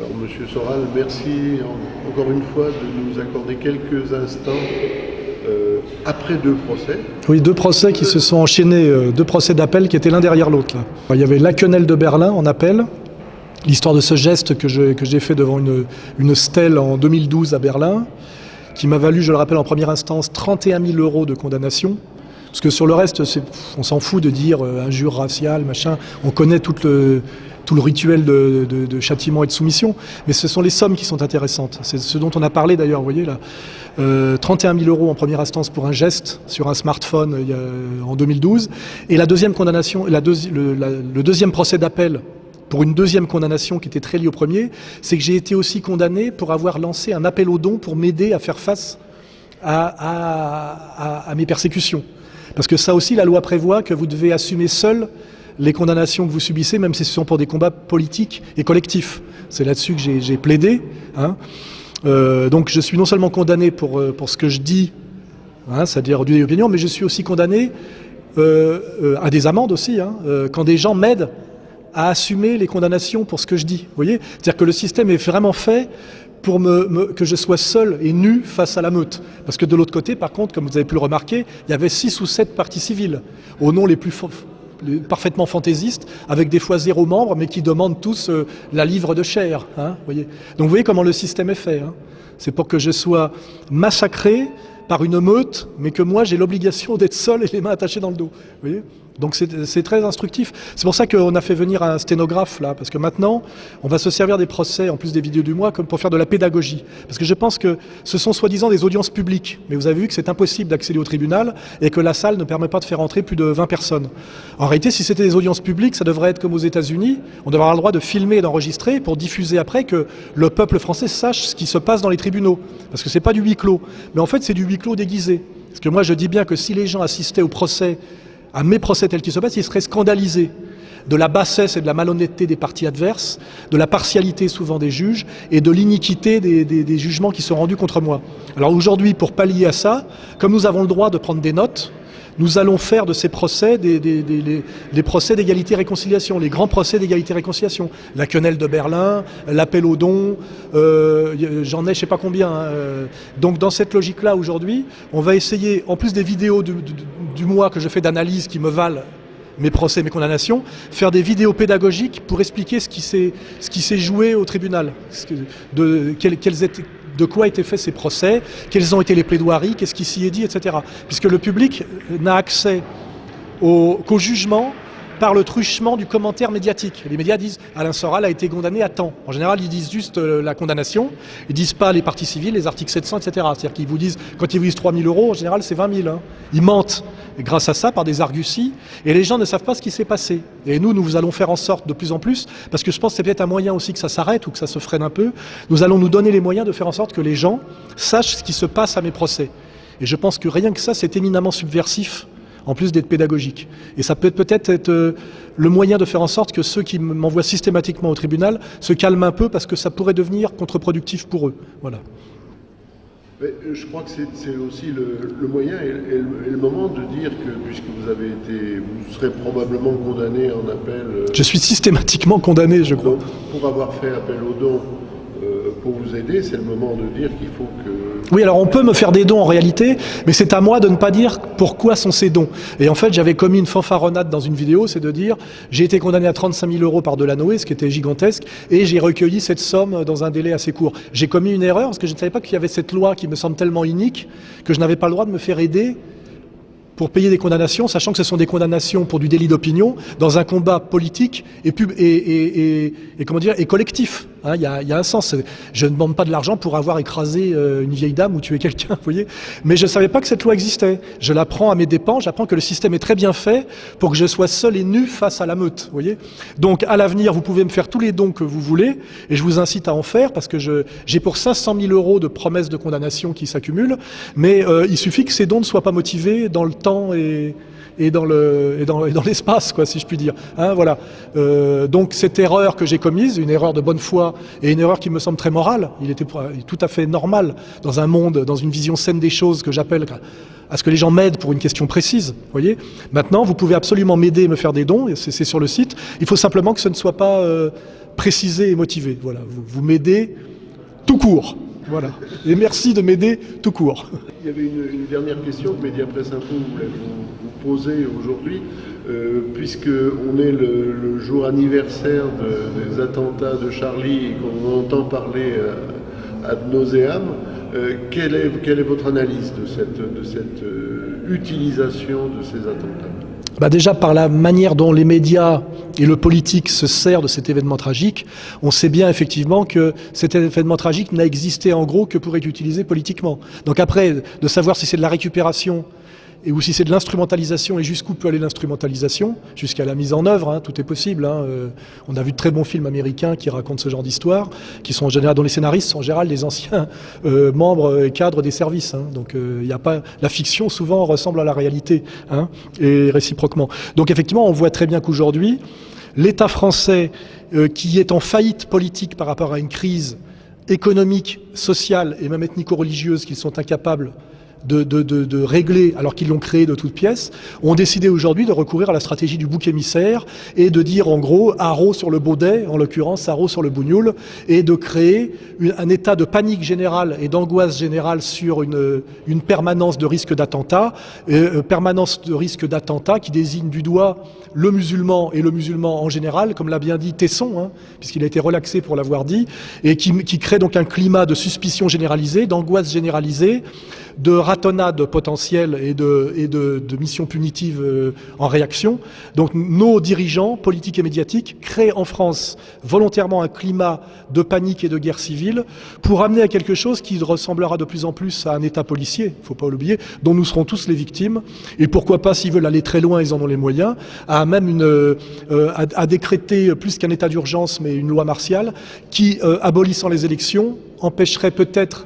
Alors, Monsieur Soral, merci encore une fois de nous accorder quelques instants après deux procès. Oui, deux procès qui se sont enchaînés, deux procès d'appel qui étaient l'un derrière l'autre. Il y avait la quenelle de Berlin en appel, l'histoire de ce geste que j'ai fait devant une stèle en 2012 à Berlin, qui m'a valu, je le rappelle en première instance, 31 000 € de condamnation. Parce que sur le reste, on s'en fout de dire injure raciale, machin. On connaît tout le rituel de châtiment et de soumission. Mais ce sont les sommes qui sont intéressantes. C'est ce dont on a parlé d'ailleurs, vous voyez là. 31 000 € en première instance pour un geste sur un smartphone en 2012. Et la deuxième condamnation, le deuxième procès d'appel pour une deuxième condamnation qui était très liée au premier, c'est que j'ai été aussi condamné pour avoir lancé un appel aux dons pour m'aider à faire face à mes persécutions. Parce que ça aussi, la loi prévoit que vous devez assumer seul les condamnations que vous subissez, même si ce sont pour des combats politiques et collectifs. C'est là-dessus que j'ai plaidé. Donc je suis non seulement condamné pour ce que je dis, c'est-à-dire du opinion, mais je suis aussi condamné à des amendes aussi, quand des gens m'aident à assumer les condamnations pour ce que je dis. Vous voyez ? C'est-à-dire que le système est vraiment fait pour que je sois seul et nu face à la meute. Parce que de l'autre côté, par contre, comme vous avez pu le remarquer, il y avait 6 ou 7 parties civiles, aux noms les plus parfaitement fantaisistes, avec des fois 0 membres, mais qui demandent tous la livre de chair. Voyez. Donc vous voyez comment le système est fait. C'est pour que je sois massacré par une meute, mais que moi j'ai l'obligation d'être seul et les mains attachées dans le dos. Vous voyez ? Donc c'est très instructif. C'est pour ça qu'on a fait venir un sténographe là, parce que maintenant, on va se servir des procès, en plus des vidéos du mois, comme pour faire de la pédagogie. Parce que je pense que ce sont soi-disant des audiences publiques, mais vous avez vu que c'est impossible d'accéder au tribunal et que la salle ne permet pas de faire entrer plus de 20 personnes. En réalité, si c'était des audiences publiques, ça devrait être comme aux États-Unis, on devrait avoir le droit de filmer et d'enregistrer pour diffuser après que le peuple français sache ce qui se passe dans les tribunaux. Parce que c'est pas du huis clos, mais en fait c'est du huis clos déguisé. Parce que moi je dis bien que si les gens assistaient au procès, à mes procès tels qu'ils se passent, ils seraient scandalisés de la bassesse et de la malhonnêteté des parties adverses, de la partialité souvent des juges et de l'iniquité des jugements qui sont rendus contre moi. Alors aujourd'hui, pour pallier à ça, comme nous avons le droit de prendre des notes, nous allons faire de ces procès des procès d'égalité-réconciliation, les grands procès d'égalité-réconciliation. La quenelle de Berlin, l'appel aux dons, j'en ai je ne sais pas combien. Donc dans cette logique-là, aujourd'hui, on va essayer, en plus des vidéos du mois que je fais d'analyse qui me valent mes procès, mes condamnations, faire des vidéos pédagogiques pour expliquer ce qui s'est joué au tribunal, de quoi étaient faits ces procès, quelles ont été les plaidoiries, qu'est-ce qui s'y est dit, etc. Puisque le public n'a accès qu'au jugement par le truchement du commentaire médiatique. Les médias disent « Alain Soral a été condamné à temps ». En général, ils disent juste la condamnation, ils disent pas les parties civiles, les articles 700, etc. C'est-à-dire qu'ils vous disent, quand ils vous disent 3 000 €, en général, c'est 20 000. Ils mentent, et grâce à ça, par des arguties, et les gens ne savent pas ce qui s'est passé. Et nous allons faire en sorte de plus en plus, parce que je pense que c'est peut-être un moyen aussi que ça s'arrête ou que ça se freine un peu, nous allons nous donner les moyens de faire en sorte que les gens sachent ce qui se passe à mes procès. Et je pense que rien que ça, c'est éminemment subversif, en plus d'être pédagogique. Et ça peut peut-être être le moyen de faire en sorte que ceux qui m'envoient systématiquement au tribunal se calment un peu, parce que ça pourrait devenir contre-productif pour eux. Voilà. Mais je crois que c'est aussi le moyen et le moment de dire que, puisque vous serez probablement condamné en appel... Je suis systématiquement condamné, je crois. Pour avoir fait appel aux dons pour vous aider, c'est le moment de dire qu'il faut que... Oui, alors on peut me faire des dons en réalité, mais c'est à moi de ne pas dire pourquoi sont ces dons. Et en fait, j'avais commis une fanfaronnade dans une vidéo, c'est de dire j'ai été condamné à 35 000 € par Delanoë, ce qui était gigantesque, et j'ai recueilli cette somme dans un délai assez court. J'ai commis une erreur parce que je ne savais pas qu'il y avait cette loi qui me semble tellement inique que je n'avais pas le droit de me faire aider pour payer des condamnations, sachant que ce sont des condamnations pour du délit d'opinion dans un combat politique et collectif. Il y a un sens. Je ne demande pas de l'argent pour avoir écrasé une vieille dame ou tué quelqu'un, vous voyez. Mais je ne savais pas que cette loi existait. Je l'apprends à mes dépens, j'apprends que le système est très bien fait pour que je sois seul et nu face à la meute, vous voyez. Donc à l'avenir, vous pouvez me faire tous les dons que vous voulez, et je vous incite à en faire, parce que j'ai pour 500 000 € de promesses de condamnation qui s'accumulent, mais il suffit que ces dons ne soient pas motivés dans le temps et et dans l'espace, quoi, si je puis dire. Hein, voilà. Donc cette erreur que j'ai commise, une erreur de bonne foi et une erreur qui me semble très morale, il était tout à fait normal dans un monde, dans une vision saine des choses que j'appelle à ce que les gens m'aident pour une question précise. Voyez. Maintenant, vous pouvez absolument m'aider, me faire des dons, c'est sur le site. Il faut simplement que ce ne soit pas précisé et motivé. Voilà. Vous m'aidez tout court. Voilà. Et merci de m'aider tout court. Il y avait une dernière question que Mediapresse Info voulait vous poser aujourd'hui, puisqu'on est le jour anniversaire des attentats de Charlie et qu'on entend parler ad nauseam. Quelle est votre analyse de cette utilisation de ces attentats ? Déjà par la manière dont les médias et le politique se servent de cet événement tragique, on sait bien effectivement que cet événement tragique n'a existé en gros que pour être utilisé politiquement. Donc après, de savoir si c'est de la récupération ou si c'est de l'instrumentalisation et jusqu'où peut aller l'instrumentalisation, jusqu'à la mise en œuvre, hein, tout est possible. Hein. On a vu de très bons films américains qui racontent ce genre d'histoire, qui sont en général, dont les scénaristes sont en général les anciens membres et cadres des services. Hein. Donc il y a pas, la fiction souvent ressemble à la réalité, hein, et réciproquement. Donc effectivement, on voit très bien qu'aujourd'hui, l'État français qui est en faillite politique par rapport à une crise économique, sociale et même ethnico-religieuse qu'ils sont incapables de régler, alors qu'ils l'ont créé de toutes pièces, ont décidé aujourd'hui de recourir à la stratégie du bouc émissaire et de dire en gros haro sur le baudet, en l'occurrence haro sur le bougnoul, et de créer un état de panique générale et d'angoisse générale sur une permanence de risque d'attentat, permanence de risque d'attentat qui désigne du doigt le musulman et le musulman en général, comme l'a bien dit Tesson, hein, puisqu'il a été relaxé pour l'avoir dit, et qui crée donc un climat de suspicion généralisée, d'angoisse généralisée, de ratonnade potentielle et de mission punitive en réaction. Donc nos dirigeants politiques et médiatiques créent en France volontairement un climat de panique et de guerre civile pour amener à quelque chose qui ressemblera de plus en plus à un État policier, il ne faut pas l'oublier, dont nous serons tous les victimes. Et pourquoi pas, s'ils veulent aller très loin, ils en ont les moyens, à même à décréter plus qu'un état d'urgence, mais une loi martiale qui, abolissant les élections, empêcherait peut-être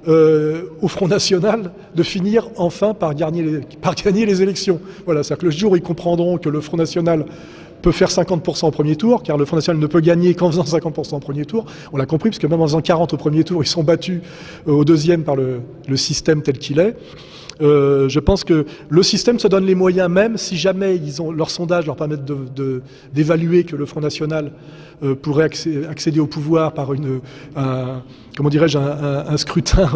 au Front National de finir enfin par gagner les élections. Voilà, c'est-à-dire que le jour où ils comprendront que le Front National peut faire 50% au premier tour, car le Front National ne peut gagner qu'en faisant 50% au premier tour. On l'a compris, parce que même en faisant 40 au premier tour, ils sont battus au deuxième par le système tel qu'il est. Je pense que le système se donne les moyens, même si jamais leurs sondages leur permettent d'évaluer que le Front National pourrait accéder au pouvoir par un scrutin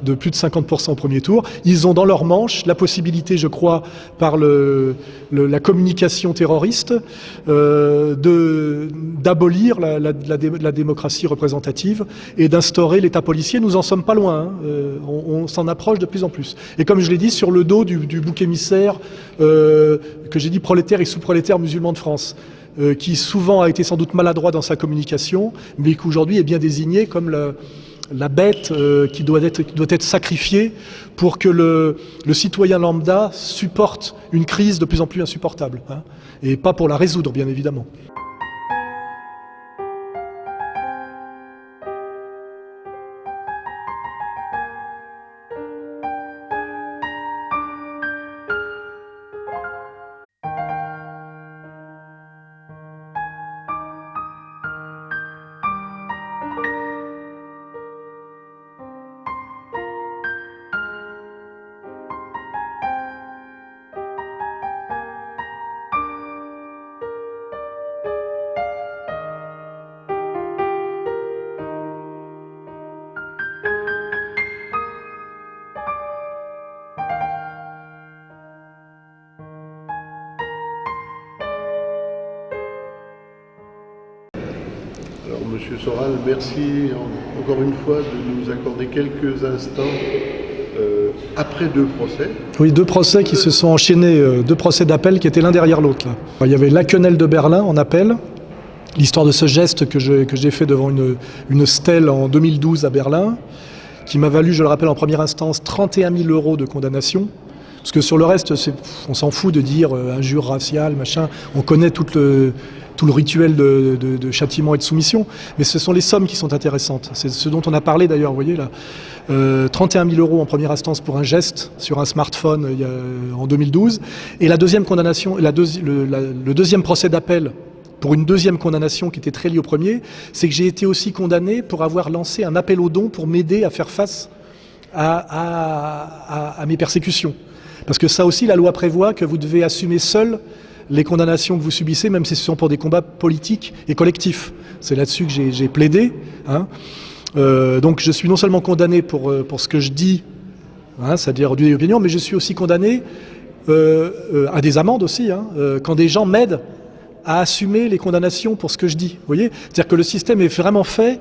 de plus de 50% au premier tour. Ils ont dans leur manche la possibilité, je crois, par la communication terroriste, d'abolir la démocratie représentative et d'instaurer l'État policier. Nous en sommes pas loin, hein. On s'en approche de plus en plus. Et comme je l'ai dit, sur le dos du bouc émissaire que j'ai dit prolétaire et sous-prolétaire musulman de France, qui souvent a été sans doute maladroit dans sa communication, mais qui aujourd'hui est bien désigné comme la bête qui doit être sacrifiée pour que le citoyen lambda supporte une crise de plus en plus insupportable, hein, et pas pour la résoudre, bien évidemment. Alors, Monsieur Soral, merci encore une fois de nous accorder quelques instants après deux procès. Oui, deux procès qui se sont enchaînés, deux procès d'appel qui étaient l'un derrière l'autre. Il y avait la quenelle de Berlin en appel, l'histoire de ce geste que j'ai fait devant une stèle en 2012 à Berlin, qui m'a valu, je le rappelle en première instance, 31 000 € de condamnation. Parce que sur le reste, on s'en fout de dire injure raciale, machin. On connaît tout le rituel de châtiment et de soumission. Mais ce sont les sommes qui sont intéressantes. C'est ce dont on a parlé d'ailleurs, vous voyez là. 31 000 € en première instance pour un geste sur un smartphone en 2012. Et la deuxième condamnation, le deuxième procès d'appel pour une deuxième condamnation qui était très liée au premier, c'est que j'ai été aussi condamné pour avoir lancé un appel aux dons pour m'aider à faire face à mes persécutions. Parce que ça aussi, la loi prévoit que vous devez assumer seul les condamnations que vous subissez, même si ce sont pour des combats politiques et collectifs. C'est là-dessus que j'ai plaidé. Hein. Donc je suis non seulement condamné pour ce que je dis, hein, c'est-à-dire du opinion, mais je suis aussi condamné à des amendes aussi, hein, quand des gens m'aident à assumer les condamnations pour ce que je dis. Vous voyez ? C'est-à-dire que le système est vraiment fait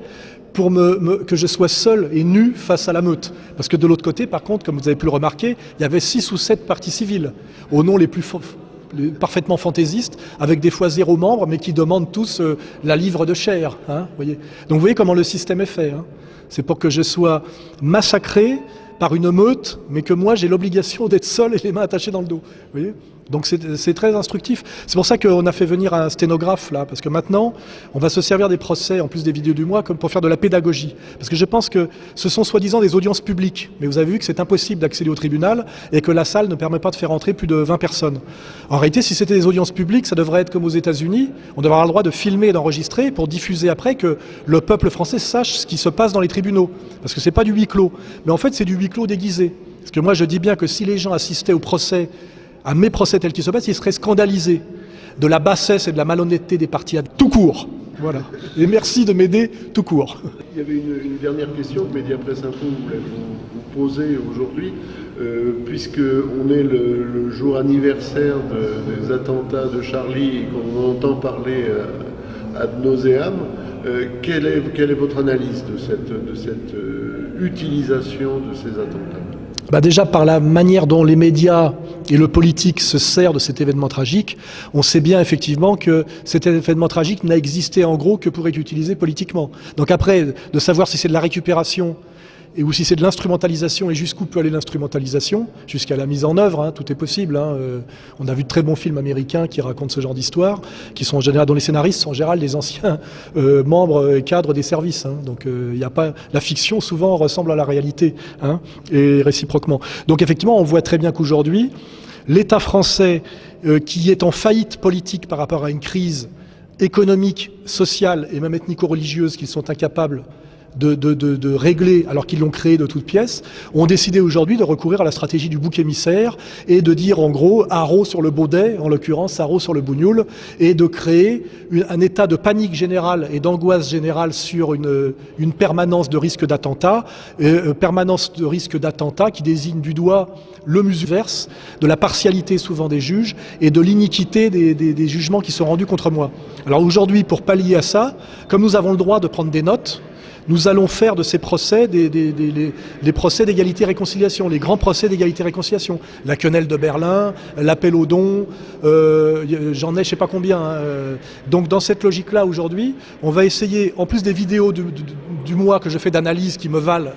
pour que je sois seul et nu face à la meute. Parce que de l'autre côté, par contre, comme vous avez pu le remarquer, il y avait 6 ou 7 partis civils, au nom les plus parfaitement fantaisistes, avec des fois 0 membres, mais qui demandent tous la livre de chair. Hein, voyez. Donc vous voyez comment le système est fait. Hein. C'est pour que je sois massacré par une meute, mais que moi j'ai l'obligation d'être seul et les mains attachées dans le dos. Vous voyez ? Donc c'est très instructif. C'est pour ça qu'on a fait venir un sténographe là, parce que maintenant, on va se servir des procès, en plus des vidéos du mois, comme pour faire de la pédagogie. Parce que je pense que ce sont soi-disant des audiences publiques, mais vous avez vu que c'est impossible d'accéder au tribunal et que la salle ne permet pas de faire entrer plus de 20 personnes. En réalité, si c'était des audiences publiques, ça devrait être comme aux États-Unis, on devrait avoir le droit de filmer et d'enregistrer pour diffuser après que le peuple français sache ce qui se passe dans les tribunaux. Parce que c'est pas du huis clos, mais en fait c'est du huis clos déguisé. Parce que moi je dis bien que si les gens assistaient au procès, à mes procès tels qu'ils se passent, ils seraient scandalisés de la bassesse et de la malhonnêteté des partis tout court. Voilà. Et merci de m'aider tout court. Il y avait une dernière question que Mediapresse Info voulait vous poser aujourd'hui, puisqu'on est le jour anniversaire des attentats de Charlie et qu'on entend parler ad nauseam. Quelle est votre analyse de cette utilisation de ces attentats ? Déjà par la manière dont les médias et le politique se servent de cet événement tragique, on sait bien effectivement que cet événement tragique n'a existé en gros que pour être utilisé politiquement. Donc après, de savoir si c'est de la récupération ou si c'est de l'instrumentalisation et jusqu'où peut aller l'instrumentalisation, jusqu'à la mise en œuvre, hein, tout est possible. Hein. On a vu de très bons films américains qui racontent ce genre d'histoire, qui sont en général, dont les scénaristes sont en général des anciens membres et cadres des services. Hein. Donc y a pas, la fiction souvent ressemble à la réalité, hein, et réciproquement. Donc effectivement, on voit très bien qu'aujourd'hui, l'État français qui est en faillite politique par rapport à une crise économique, sociale et même ethnico-religieuse qu'ils sont incapables de régler, alors qu'ils l'ont créé de toutes pièces, ont décidé aujourd'hui de recourir à la stratégie du bouc émissaire et de dire en gros haro sur le baudet, en l'occurrence haro sur le bougnoul, et de créer un état de panique générale et d'angoisse générale sur une permanence de risque d'attentat, permanence de risque d'attentat qui désigne du doigt le musulverse, de la partialité souvent des juges et de l'iniquité des jugements qui sont rendus contre moi. Alors aujourd'hui, pour pallier à ça, comme nous avons le droit de prendre des notes, nous allons faire de ces procès les procès d'égalité-réconciliation, les grands procès d'égalité-réconciliation. La quenelle de Berlin, l'appel aux dons, j'en ai je ne sais pas combien. Hein. Donc dans cette logique-là, aujourd'hui, on va essayer, en plus des vidéos du mois que je fais d'analyse qui me valent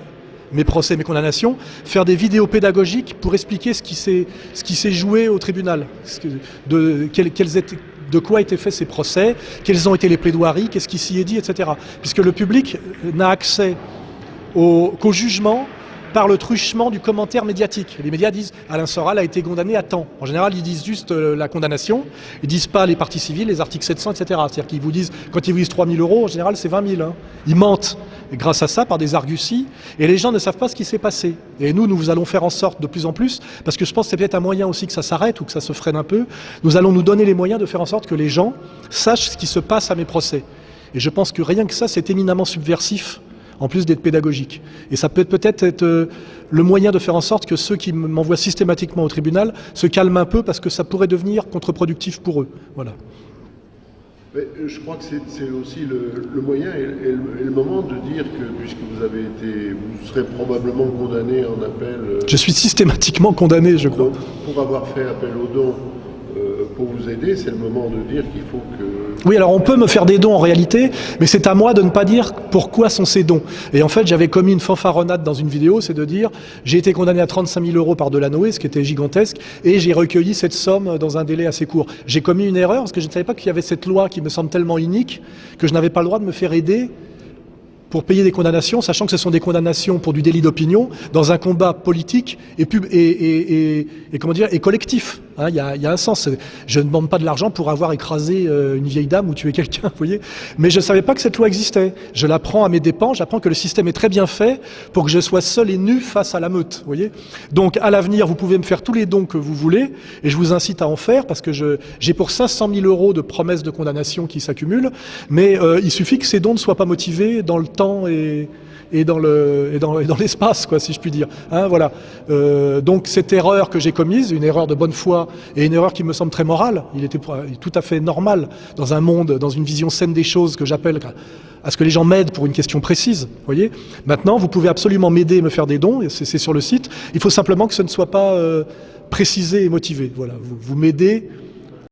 mes procès, mes condamnations, faire des vidéos pédagogiques pour expliquer ce qui s'est joué au tribunal, de quoi étaient faits ces procès, quelles ont été les plaidoiries, qu'est-ce qui s'y est dit, etc. Puisque le public n'a accès qu'au jugement par le truchement du commentaire médiatique. Les médias disent « Alain Soral a été condamné à temps ». En général, ils disent juste la condamnation, ils disent pas les parties civiles, les articles 700, etc. C'est-à-dire qu'ils vous disent, quand ils vous disent 3 000 €, en général, c'est 20 000. Hein. Ils mentent, et grâce à ça, par des arguties, et les gens ne savent pas ce qui s'est passé. Et nous allons faire en sorte de plus en plus, parce que je pense que c'est peut-être un moyen aussi que ça s'arrête ou que ça se freine un peu, nous allons nous donner les moyens de faire en sorte que les gens sachent ce qui se passe à mes procès. Et je pense que rien que ça, c'est éminemment subversif, en plus d'être pédagogique. Et ça peut peut-être être le moyen de faire en sorte que ceux qui m'envoient systématiquement au tribunal se calment un peu, parce que ça pourrait devenir contre-productif pour eux. Voilà. Mais je crois que c'est aussi le moyen et le moment de dire que, puisque vous serez probablement condamné en appel... Je suis systématiquement condamné, je crois. Pour avoir fait appel aux dons pour vous aider, c'est le moment de dire qu'il faut que... Oui, alors on peut me faire des dons en réalité, mais c'est à moi de ne pas dire pourquoi sont ces dons. Et en fait, j'avais commis une fanfaronnade dans une vidéo, c'est de dire j'ai été condamné à 35 000 € par Delanoë, ce qui était gigantesque, et j'ai recueilli cette somme dans un délai assez court. J'ai commis une erreur parce que je ne savais pas qu'il y avait cette loi qui me semble tellement inique que je n'avais pas le droit de me faire aider pour payer des condamnations, sachant que ce sont des condamnations pour du délit d'opinion dans un combat politique et comment dire, et collectif. Hein, y a un sens. Je ne demande pas de l'argent pour avoir écrasé une vieille dame ou tué quelqu'un, vous voyez. Mais je ne savais pas que cette loi existait. Je l'apprends à mes dépens, j'apprends que le système est très bien fait pour que je sois seul et nu face à la meute, vous voyez. Donc à l'avenir, vous pouvez me faire tous les dons que vous voulez, et je vous incite à en faire, parce que j'ai pour 500 000 € de promesses de condamnation qui s'accumulent, mais il suffit que ces dons ne soient pas motivés dans le temps et dans l'espace, quoi, si je puis dire. Hein, voilà. Donc cette erreur que j'ai commise, une erreur de bonne foi et une erreur qui me semble très morale, il était tout à fait normal dans un monde, dans une vision saine des choses que j'appelle à ce que les gens m'aident pour une question précise. Voyez. Maintenant, vous pouvez absolument m'aider et me faire des dons, c'est sur le site. Il faut simplement que ce ne soit pas précisé et motivé. Voilà. Vous m'aidez